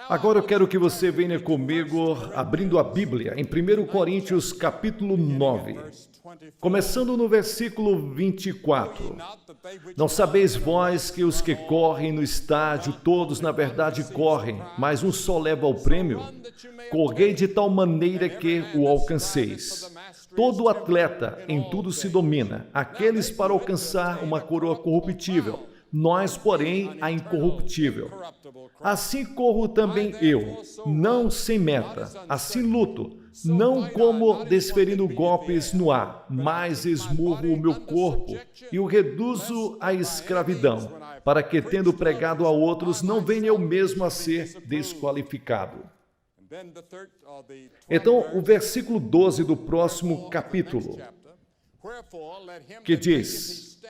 Agora eu quero que você venha comigo abrindo a Bíblia em 1 Coríntios capítulo 9, começando no versículo 24. Não sabeis vós que os que correm no estádio, todos na verdade correm, mas um só leva o prêmio? Correi de tal maneira que o alcanceis. Todo atleta em tudo se domina, aqueles para alcançar uma coroa corruptível, nós, porém, a incorruptível. Assim corro também eu, não sem meta, assim luto, não como desferindo golpes no ar, mas esmurro o meu corpo e o reduzo à escravidão, para que, tendo pregado a outros, não venha eu mesmo a ser desqualificado. Então, o versículo 12 do próximo capítulo, que diz: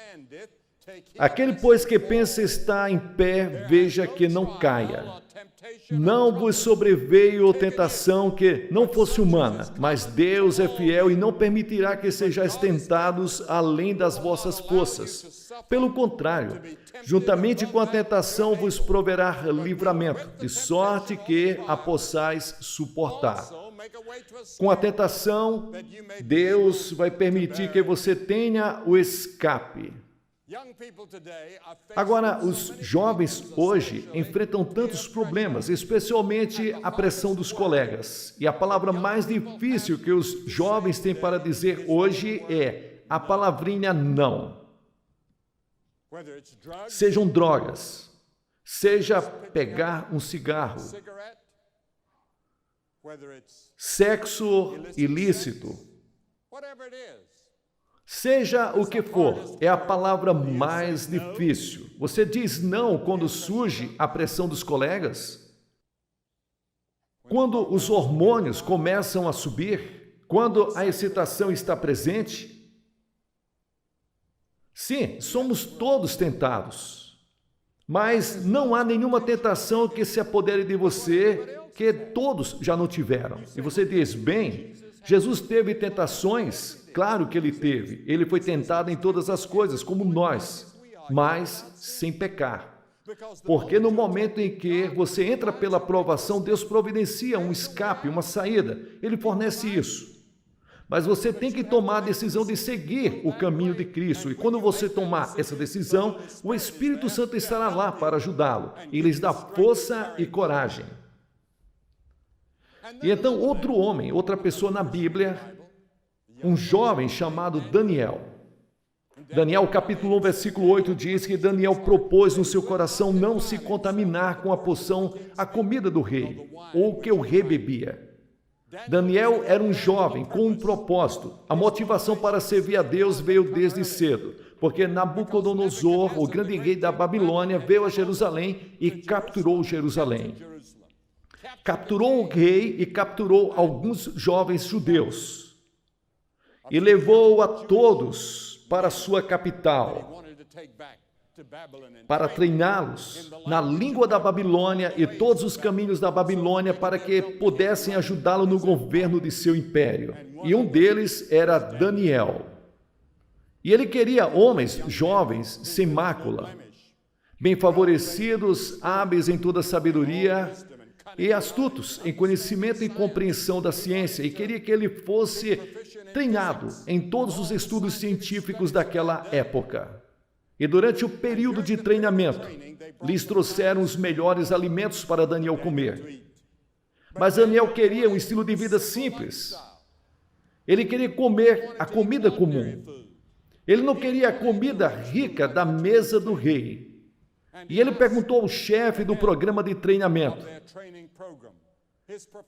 aquele, pois, que pensa estar em pé, veja que não caia. Não vos sobreveio tentação que não fosse humana, mas Deus é fiel e não permitirá que sejais tentados além das vossas forças. Pelo contrário, juntamente com a tentação vos proverá livramento, de sorte que a possais suportar. Com a tentação, Deus vai permitir que você tenha o escape. Agora, os jovens hoje enfrentam tantos problemas, especialmente a pressão dos colegas. E a palavra mais difícil que os jovens têm para dizer hoje é a palavrinha não. Sejam drogas, seja pegar um cigarro, sexo ilícito, seja o que for, é a palavra mais difícil. Você diz não quando surge a pressão dos colegas? Quando os hormônios começam a subir? Quando a excitação está presente? Sim, somos todos tentados. Mas não há nenhuma tentação que se apodere de você que todos já não tiveram. E você diz, bem, Jesus teve tentações? Claro que ele teve. Ele foi tentado em todas as coisas, como nós, mas sem pecar. Porque no momento em que você entra pela provação, Deus providencia um escape, uma saída. Ele fornece isso. Mas você tem que tomar a decisão de seguir o caminho de Cristo. E quando você tomar essa decisão, o Espírito Santo estará lá para ajudá-lo. E lhes dá força e coragem. E então outro homem, outra pessoa na Bíblia, um jovem chamado Daniel. Daniel capítulo 1, versículo 8 diz que Daniel propôs no seu coração não se contaminar com a porção, a comida do rei, ou o que o rei bebia. Daniel era um jovem com um propósito. A motivação para servir a Deus veio desde cedo, porque Nabucodonosor, o grande rei da Babilônia, veio a Jerusalém e capturou Jerusalém. Capturou o rei e capturou alguns jovens judeus e levou a todos para sua capital para treiná-los na língua da Babilônia e todos os caminhos da Babilônia para que pudessem ajudá-lo no governo de seu império. E um deles era Daniel. E ele queria homens jovens sem mácula, bem favorecidos, hábeis em toda sabedoria e astutos em conhecimento e compreensão da ciência, e queria que ele fosse treinado em todos os estudos científicos daquela época. E durante o período de treinamento, lhes trouxeram os melhores alimentos para Daniel comer. Mas Daniel queria um estilo de vida simples. Ele queria comer a comida comum. Ele não queria a comida rica da mesa do rei. E ele perguntou ao chefe do programa de treinamento,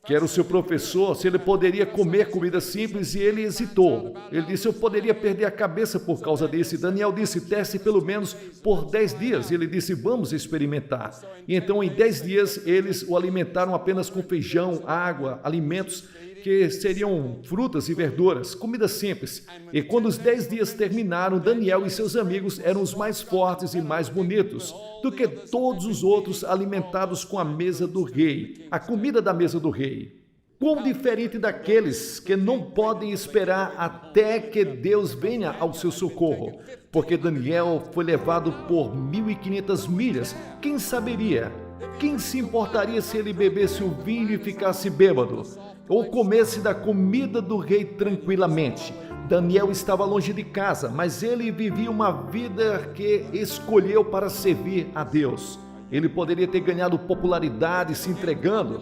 que era o seu professor, se ele poderia comer comida simples, e ele hesitou. Ele disse, eu poderia perder a cabeça por causa disso. E Daniel disse, teste pelo menos por 10 dias. E ele disse, vamos experimentar. E então, em 10 dias, eles o alimentaram apenas com feijão, água, alimentos que seriam frutas e verduras, comida simples. E quando os 10 dias terminaram, Daniel e seus amigos eram os mais fortes e mais bonitos do que todos os outros alimentados com a mesa do rei, a comida da mesa do rei. Quão diferente daqueles que não podem esperar até que Deus venha ao seu socorro, porque Daniel foi levado por 1.500 milhas. Quem saberia Quem se importaria se ele bebesse o vinho e ficasse bêbado? Ou comesse da comida do rei tranquilamente? Daniel estava longe de casa, mas ele vivia uma vida que escolheu para servir a Deus. Ele poderia ter ganhado popularidade se entregando.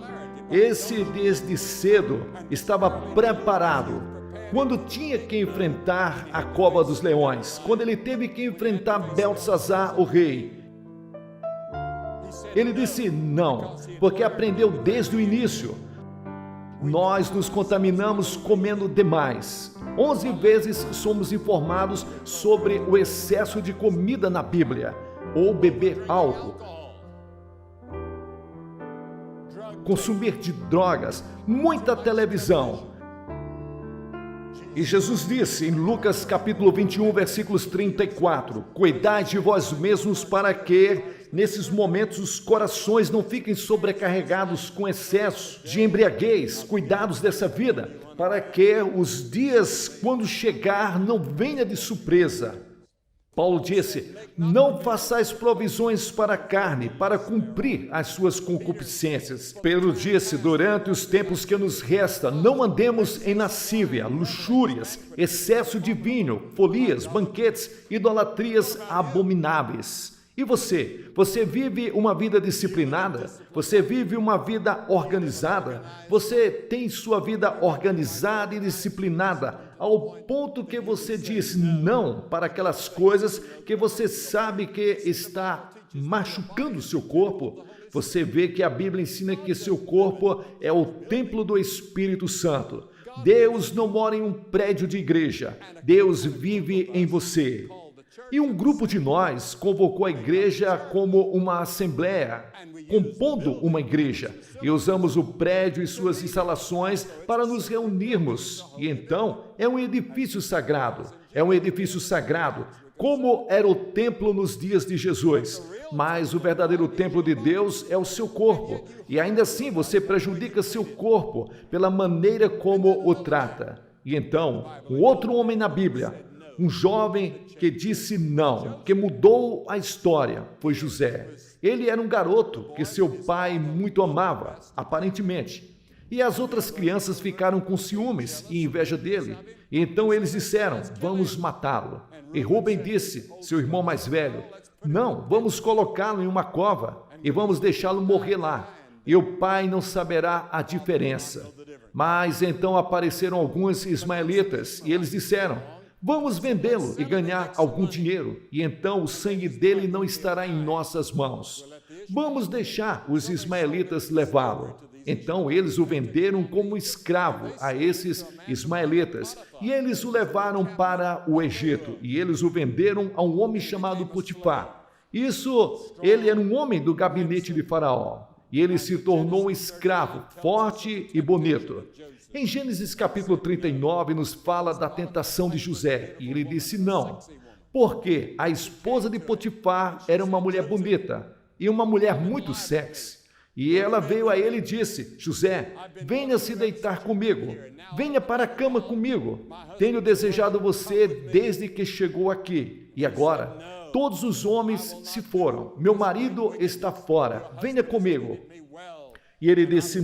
Esse, desde cedo, estava preparado. Quando tinha que enfrentar a cova dos leões, quando ele teve que enfrentar Beltesazar, o rei, ele disse não, porque aprendeu desde o início. Nós nos contaminamos comendo demais. 11 vezes somos informados sobre o excesso de comida na Bíblia, ou beber álcool, consumir de drogas, muita televisão. E Jesus disse em Lucas capítulo 21, versículos 34, cuidai de vós mesmos para que, nesses momentos, os corações não fiquem sobrecarregados com excesso de embriaguez, cuidados dessa vida, para que os dias, quando chegar, não venha de surpresa. Paulo disse, não façais provisões para a carne, para cumprir as suas concupiscências. Pedro disse, durante os tempos que nos resta, não andemos em lascívia, luxúrias, excesso de vinho, folias, banquetes, idolatrias abomináveis. E você? Você vive uma vida disciplinada? Você vive uma vida organizada? Você tem sua vida organizada e disciplinada ao ponto que você diz não para aquelas coisas que você sabe que está machucando o seu corpo? Você vê que a Bíblia ensina que seu corpo é o templo do Espírito Santo. Deus não mora em um prédio de igreja. Deus vive em você. E um grupo de nós convocou a igreja como uma assembleia, compondo uma igreja, e usamos o prédio e suas instalações para nos reunirmos. E então, é um edifício sagrado, como era o templo nos dias de Jesus. Mas o verdadeiro templo de Deus é o seu corpo, e ainda assim você prejudica seu corpo pela maneira como o trata. E então, um outro homem na Bíblia, um jovem que disse não, que mudou a história, foi José. Ele era um garoto que seu pai muito amava, aparentemente. E as outras crianças ficaram com ciúmes e inveja dele. E então eles disseram, vamos matá-lo. E Rúben disse, seu irmão mais velho, não, vamos colocá-lo em uma cova e vamos deixá-lo morrer lá. E o pai não saberá a diferença. Mas então apareceram alguns ismaelitas e eles disseram, vamos vendê-lo e ganhar algum dinheiro, e então o sangue dele não estará em nossas mãos. Vamos deixar os ismaelitas levá-lo. Então eles o venderam como escravo a esses ismaelitas, e eles o levaram para o Egito, e eles o venderam a um homem chamado Potifar. Ele era um homem do gabinete de Faraó, e ele se tornou um escravo forte e bonito. Em Gênesis capítulo 39 nos fala da tentação de José, e ele disse não, porque a esposa de Potifar era uma mulher bonita e uma mulher muito sexy. E ela veio a ele e disse, José, venha se deitar comigo, venha para a cama comigo. Tenho desejado você desde que chegou aqui, e agora todos os homens se foram, meu marido está fora, venha comigo. E ele disse,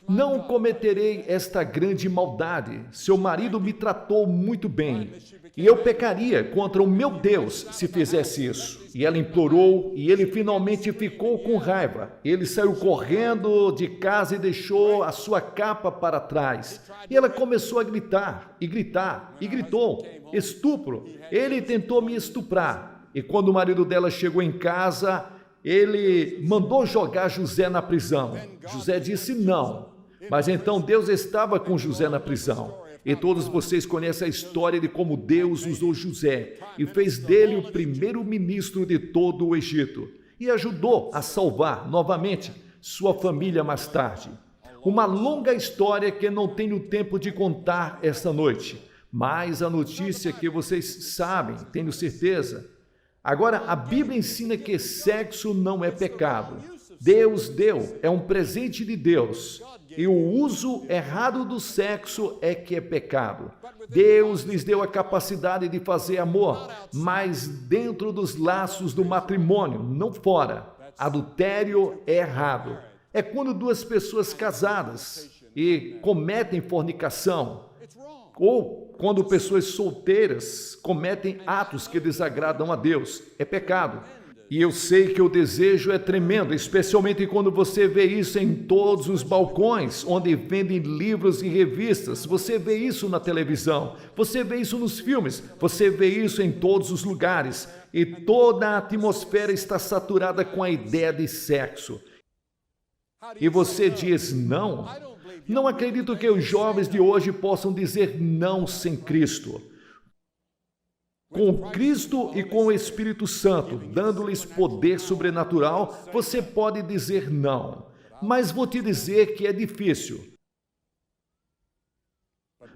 não cometerei esta grande maldade. Seu marido me tratou muito bem, e eu pecaria contra o meu Deus se fizesse isso. E ela implorou, e ele finalmente ficou com raiva. Ele saiu correndo de casa e deixou a sua capa para trás. E ela começou a gritar, e gritou, estupro. Ele tentou me estuprar. E quando o marido dela chegou em casa, ele mandou jogar José na prisão. José disse não. Mas então Deus estava com José na prisão. E todos vocês conhecem a história de como Deus usou José e fez dele o primeiro-ministro de todo o Egito e ajudou a salvar novamente sua família mais tarde. Uma longa história que não tenho tempo de contar esta noite, mas a notícia que vocês sabem, tenho certeza. Agora, a Bíblia ensina que sexo não é pecado. Deus deu, é um presente de Deus. E o uso errado do sexo é que é pecado. Deus lhes deu a capacidade de fazer amor, mas dentro dos laços do matrimônio, não fora. Adultério é errado. É quando duas pessoas casadas e cometem fornicação, ou quando pessoas solteiras cometem atos que desagradam a Deus. É pecado. E eu sei que o desejo é tremendo, especialmente quando você vê isso em todos os balcões, onde vendem livros e revistas. Você vê isso na televisão, você vê isso nos filmes, você vê isso em todos os lugares. E toda a atmosfera está saturada com a ideia de sexo. E você diz não? Não acredito que os jovens de hoje possam dizer não sem Cristo. Com Cristo e com o Espírito Santo, dando-lhes poder sobrenatural, você pode dizer não. Mas vou te dizer que é difícil.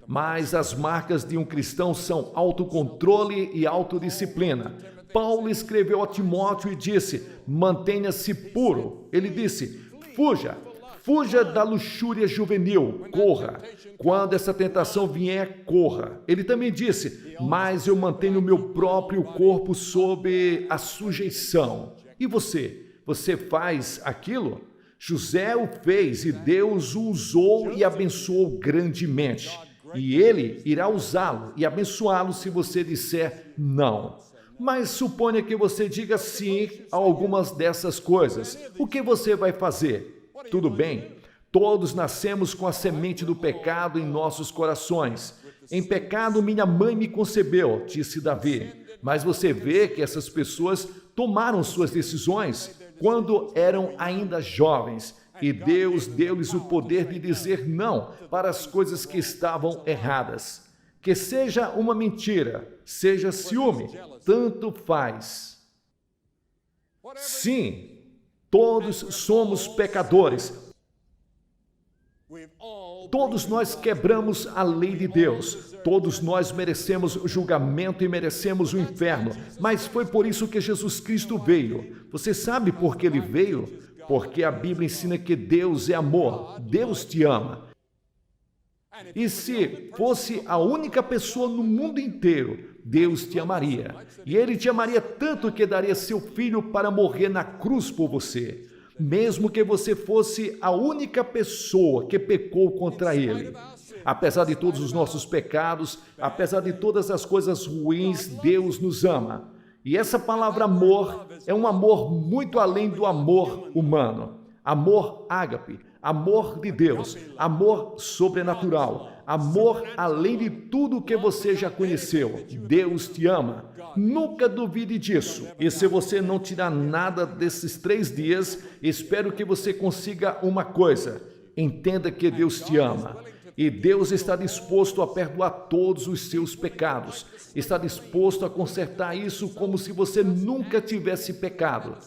Mas as marcas de um cristão são autocontrole e autodisciplina. Paulo escreveu a Timóteo e disse: mantenha-se puro. Ele disse: fuja da luxúria juvenil, corra. Quando essa tentação vier, corra. Ele também disse: mas eu mantenho o meu próprio corpo sob a sujeição. E você faz aquilo? José o fez e Deus o usou e abençoou grandemente. E ele irá usá-lo e abençoá-lo se você disser não. Mas suponha que você diga sim a algumas dessas coisas. O que você vai fazer? Tudo bem, todos nascemos com a semente do pecado em nossos corações. Em pecado minha mãe me concebeu, disse Davi. Mas você vê que essas pessoas tomaram suas decisões quando eram ainda jovens. E Deus deu-lhes o poder de dizer não para as coisas que estavam erradas. Que seja uma mentira, seja ciúme, tanto faz. Sim, todos somos pecadores. Todos nós quebramos a lei de Deus. Todos nós merecemos julgamento e merecemos o inferno. Mas foi por isso que Jesus Cristo veio. Você sabe por que ele veio? Porque a Bíblia ensina que Deus é amor. Deus te ama. E se fosse a única pessoa no mundo inteiro, Deus te amaria. E ele te amaria tanto que daria seu filho para morrer na cruz por você. Mesmo que você fosse a única pessoa que pecou contra ele. Apesar de todos os nossos pecados, apesar de todas as coisas ruins, Deus nos ama. E essa palavra amor é um amor muito além do amor humano. Amor ágape, amor de Deus, amor sobrenatural, amor além de tudo que você já conheceu. Deus te ama. Nunca duvide disso. E se você não tirar nada desses 3 dias, espero que você consiga uma coisa. Entenda que Deus te ama. E Deus está disposto a perdoar todos os seus pecados. Está disposto a consertar isso como se você nunca tivesse pecado.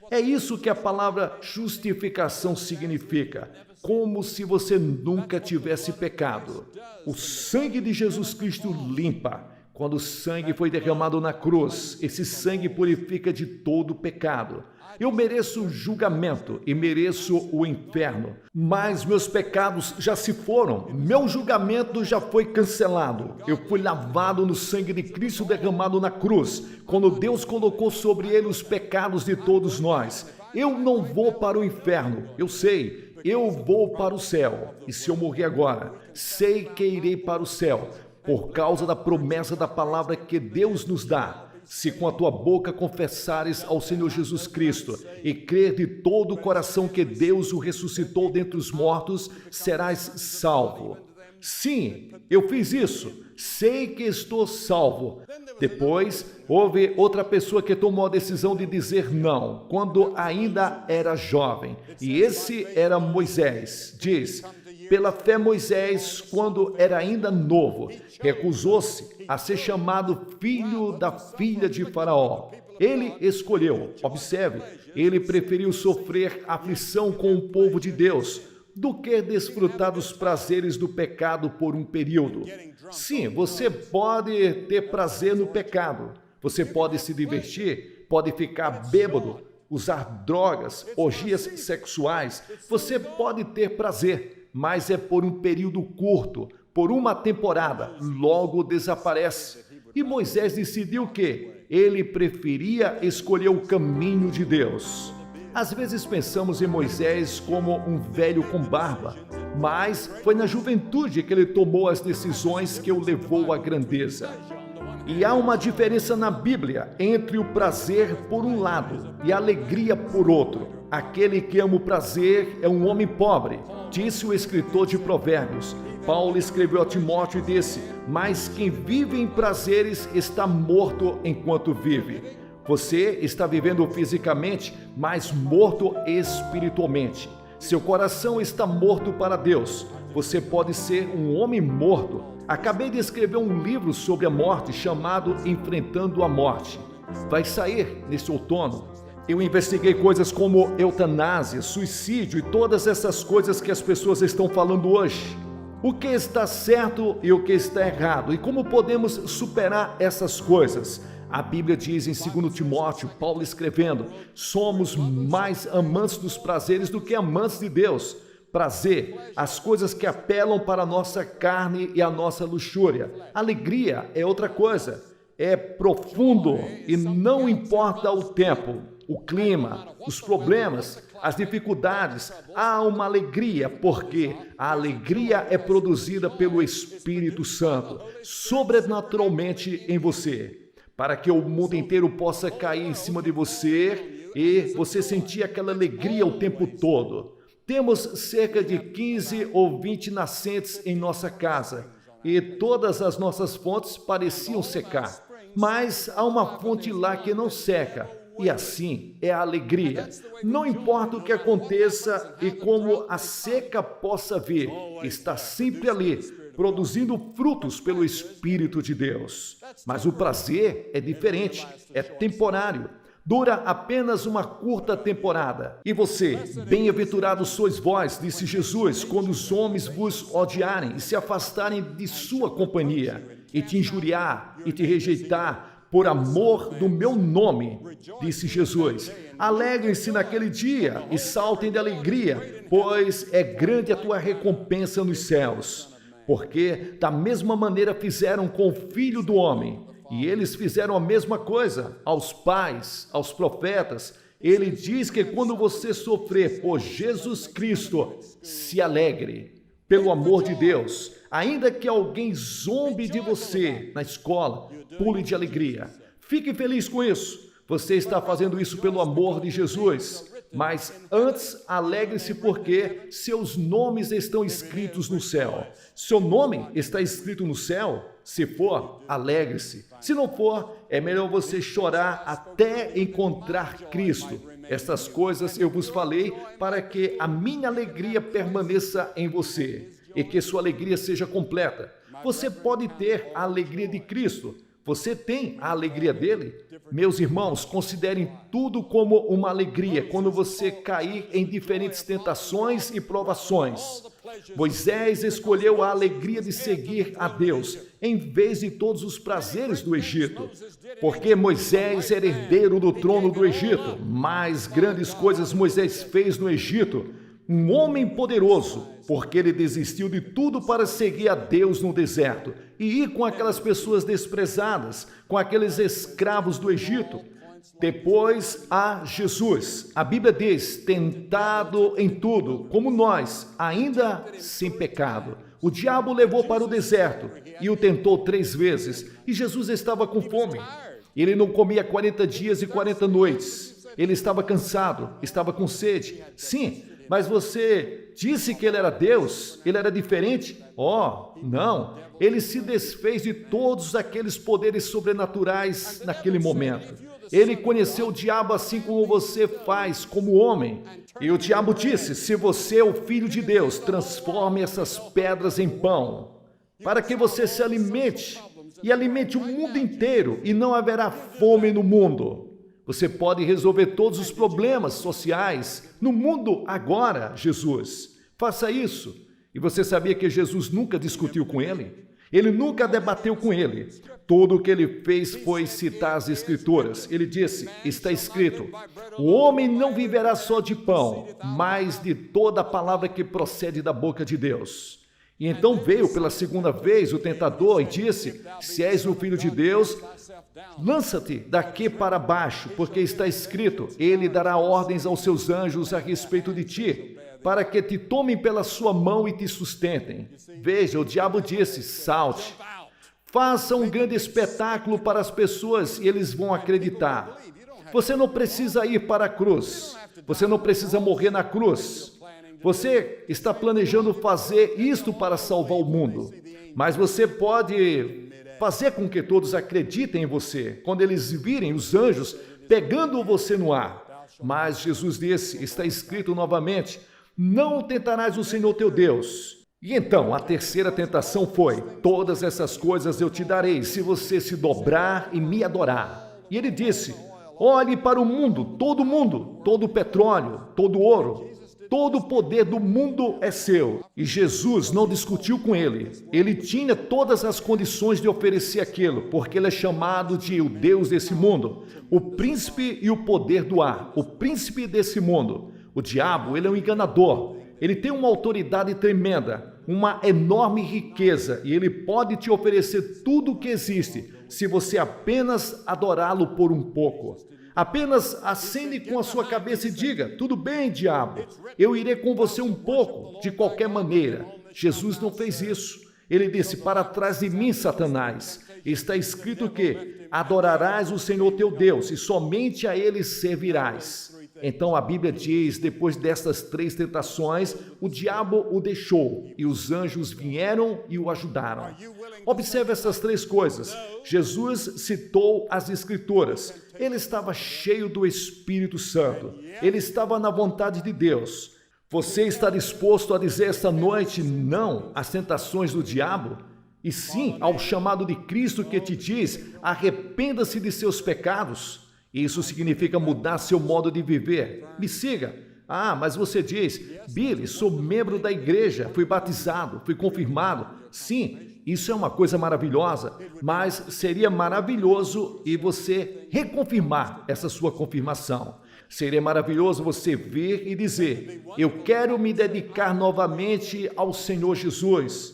É isso que a palavra justificação significa. Como se você nunca tivesse pecado. O sangue de Jesus Cristo limpa. Quando o sangue foi derramado na cruz, esse sangue purifica de todo pecado. Eu mereço julgamento e mereço o inferno, mas meus pecados já se foram. Meu julgamento já foi cancelado. Eu fui lavado no sangue de Cristo derramado na cruz, quando Deus colocou sobre ele os pecados de todos nós. Eu não vou para o inferno, eu sei. Eu vou para o céu. E se eu morrer agora, sei que irei para o céu, por causa da promessa da palavra que Deus nos dá. Se com a tua boca confessares ao Senhor Jesus Cristo e crer de todo o coração que Deus o ressuscitou dentre os mortos, serás salvo. Sim, eu fiz isso. Sei que estou salvo. Depois, houve outra pessoa que tomou a decisão de dizer não, quando ainda era jovem. E esse era Moisés. Diz: pela fé Moisés, quando era ainda novo, recusou-se a ser chamado filho da filha de Faraó. Ele escolheu, observe, ele preferiu sofrer aflição com o povo de Deus do que desfrutar dos prazeres do pecado por um período. Sim, você pode ter prazer no pecado, você pode se divertir, pode ficar bêbado, usar drogas, orgias sexuais, você pode ter prazer, mas é por um período curto, por uma temporada, logo desaparece. E Moisés decidiu que ele preferia escolher o caminho de Deus. Às vezes pensamos em Moisés como um velho com barba, mas foi na juventude que ele tomou as decisões que o levou à grandeza. E há uma diferença na Bíblia entre o prazer por um lado e a alegria por outro. Aquele que ama o prazer é um homem pobre, disse o escritor de Provérbios. Paulo escreveu a Timóteo e disse: mas quem vive em prazeres está morto enquanto vive. Você está vivendo fisicamente, mas morto espiritualmente. Seu coração está morto para Deus. Você pode ser um homem morto. Acabei de escrever um livro sobre a morte chamado Enfrentando a Morte. Vai sair neste outono. Eu investiguei coisas como eutanásia, suicídio e todas essas coisas que as pessoas estão falando hoje. O que está certo e o que está errado e como podemos superar essas coisas. A Bíblia diz em 2 Timóteo, Paulo escrevendo: somos mais amantes dos prazeres do que amantes de Deus. Prazer, as coisas que apelam para a nossa carne e a nossa luxúria. Alegria é outra coisa, é profundo e não importa o tempo, o clima, os problemas, as dificuldades. Há uma alegria, porque a alegria é produzida pelo Espírito Santo, sobrenaturalmente em você, para que o mundo inteiro possa cair em cima de você e você sentir aquela alegria o tempo todo. Temos cerca de 15 ou 20 nascentes em nossa casa e todas as nossas fontes pareciam secar, mas há uma fonte lá que não seca, e assim é a alegria. Não importa o que aconteça e como a seca possa vir, está sempre ali, produzindo frutos pelo Espírito de Deus. Mas o prazer é diferente, é temporário. Dura apenas uma curta temporada. E você, bem-aventurados sois vós, disse Jesus, quando os homens vos odiarem e se afastarem de sua companhia, e te injuriar e te rejeitar por amor do meu nome, disse Jesus. Alegrem-se naquele dia e saltem de alegria, pois é grande a tua recompensa nos céus. Porque da mesma maneira fizeram com o Filho do Homem. E eles fizeram a mesma coisa aos pais, aos profetas. Ele diz que quando você sofrer por Jesus Cristo, se alegre, pelo amor de Deus. Ainda que alguém zombe de você na escola, pule de alegria. Fique feliz com isso. Você está fazendo isso pelo amor de Jesus. Mas antes, alegre-se porque seus nomes estão escritos no céu. Seu nome está escrito no céu? Se for, alegre-se. Se não for, é melhor você chorar até encontrar Cristo. Estas coisas eu vos falei para que a minha alegria permaneça em você e que sua alegria seja completa. Você pode ter a alegria de Cristo. Você tem a alegria dele? Meus irmãos, considerem tudo como uma alegria quando você cair em diferentes tentações e provações. Moisés escolheu a alegria de seguir a Deus em vez de todos os prazeres do Egito, porque Moisés era herdeiro do trono do Egito. Mais grandes coisas Moisés fez no Egito. Um homem poderoso, porque ele desistiu de tudo para seguir a Deus no deserto e ir com aquelas pessoas desprezadas, com aqueles escravos do Egito. Depois há Jesus. A Bíblia diz: tentado em tudo, como nós, ainda sem pecado. O diabo o levou para o deserto e o tentou 3 vezes, e Jesus estava com fome. Ele não comia 40 dias e 40 noites. Ele estava cansado, estava com sede. Sim, mas você disse que ele era Deus? Ele era diferente? Oh, não. Ele se desfez de todos aqueles poderes sobrenaturais naquele momento. Ele conheceu o diabo assim como você faz, como homem. E o diabo disse: se você é o Filho de Deus, transforme essas pedras em pão, para que você se alimente, e alimente o mundo inteiro, e não haverá fome no mundo. Você pode resolver todos os problemas sociais no mundo agora, Jesus. Faça isso. E você sabia que Jesus nunca discutiu com ele? Ele nunca debateu com ele. Tudo o que ele fez foi citar as Escrituras. Ele disse: está escrito, o homem não viverá só de pão, mas de toda a palavra que procede da boca de Deus. E então veio pela segunda vez o tentador e disse: se és o Filho de Deus, lança-te daqui para baixo, porque está escrito: ele dará ordens aos seus anjos a respeito de ti, para que te tomem pela sua mão e te sustentem. Veja, o diabo disse: salte, faça um grande espetáculo para as pessoas e eles vão acreditar. Você não precisa ir para a cruz, você não precisa morrer na cruz. Você está planejando fazer isto para salvar o mundo, mas você pode fazer com que todos acreditem em você, quando eles virem os anjos pegando você no ar. Mas Jesus disse, está escrito novamente: não tentarás o Senhor teu Deus. E então, a terceira tentação foi: todas essas coisas eu te darei, se você se dobrar e me adorar. E ele disse: olhe para o mundo, todo o petróleo, todo o ouro, todo o poder do mundo é seu. E Jesus não discutiu com ele. Ele tinha todas as condições de oferecer aquilo, porque ele é chamado de o Deus desse mundo, o príncipe e o poder do ar, o príncipe desse mundo. O diabo, ele é um enganador. Ele tem uma autoridade tremenda, uma enorme riqueza, e ele pode te oferecer tudo o que existe, se você apenas adorá-lo por um pouco. Apenas acene com a sua cabeça e diga: tudo bem, diabo, eu irei com você um pouco, de qualquer maneira. Jesus não fez isso. Ele disse: para trás de mim, Satanás. Está escrito que adorarás o Senhor teu Deus e somente a ele servirás. Então a Bíblia diz, depois destas três tentações, o diabo o deixou e os anjos vieram e o ajudaram. Observe essas três coisas. Jesus citou as Escrituras. Ele estava cheio do Espírito Santo. Ele estava na vontade de Deus. Você está disposto a dizer esta noite não às tentações do diabo? E sim ao chamado de Cristo que te diz: arrependa-se de seus pecados? Isso significa mudar seu modo de viver. Me siga. Ah, mas você diz: Billy, sou membro da igreja, fui batizado, fui confirmado. Sim, isso é uma coisa maravilhosa, mas seria maravilhoso e você reconfirmar essa sua confirmação. Seria maravilhoso você vir e dizer: eu quero me dedicar novamente ao Senhor Jesus.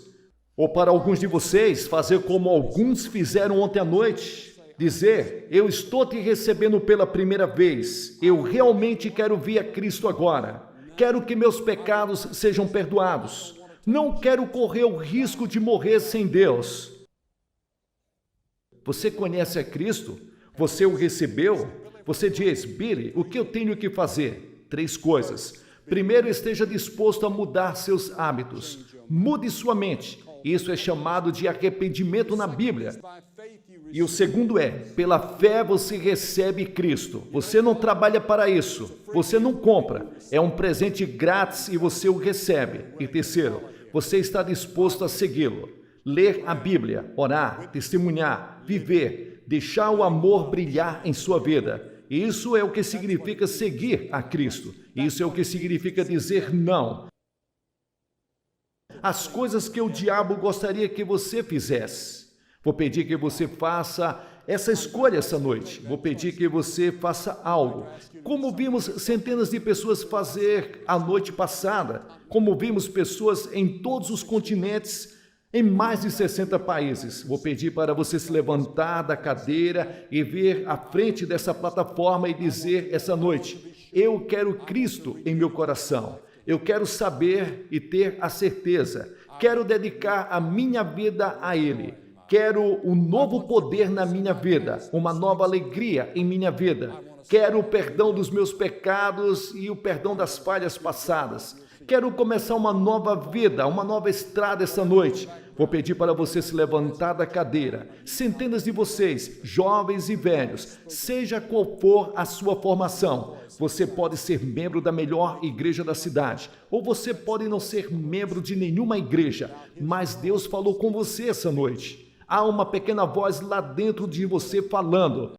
Ou para alguns de vocês, fazer como alguns fizeram ontem à noite. Dizer: eu estou te recebendo pela primeira vez, eu realmente quero vir a Cristo agora, quero que meus pecados sejam perdoados, não quero correr o risco de morrer sem Deus. Você conhece a Cristo? Você o recebeu? Você diz: Billy, o que eu tenho que fazer? 3 coisas. Primeiro, esteja disposto a mudar seus hábitos, mude sua mente. Isso é chamado de arrependimento na Bíblia. E o segundo é: pela fé você recebe Cristo. Você não trabalha para isso. Você não compra. É um presente grátis e você o recebe. E terceiro, você está disposto a segui-lo. Ler a Bíblia, orar, testemunhar, viver, deixar o amor brilhar em sua vida. Isso é o que significa seguir a Cristo. Isso é o que significa dizer não às coisas que o diabo gostaria que você fizesse. Vou pedir que você faça essa escolha essa noite. Vou pedir que você faça algo, como vimos centenas de pessoas fazer a noite passada, como vimos pessoas em todos os continentes, em mais de 60 países. Vou pedir para você se levantar da cadeira e vir à frente dessa plataforma e dizer essa noite: eu quero Cristo em meu coração. Eu quero saber e ter a certeza. Quero dedicar a minha vida a Ele. Quero um novo poder na minha vida, uma nova alegria em minha vida. Quero o perdão dos meus pecados e o perdão das falhas passadas. Quero começar uma nova vida, uma nova estrada esta noite. Vou pedir para você se levantar da cadeira. Centenas de vocês, jovens e velhos, seja qual for a sua formação, você pode ser membro da melhor igreja da cidade, ou você pode não ser membro de nenhuma igreja, mas Deus falou com você essa noite. Há uma pequena voz lá dentro de você falando: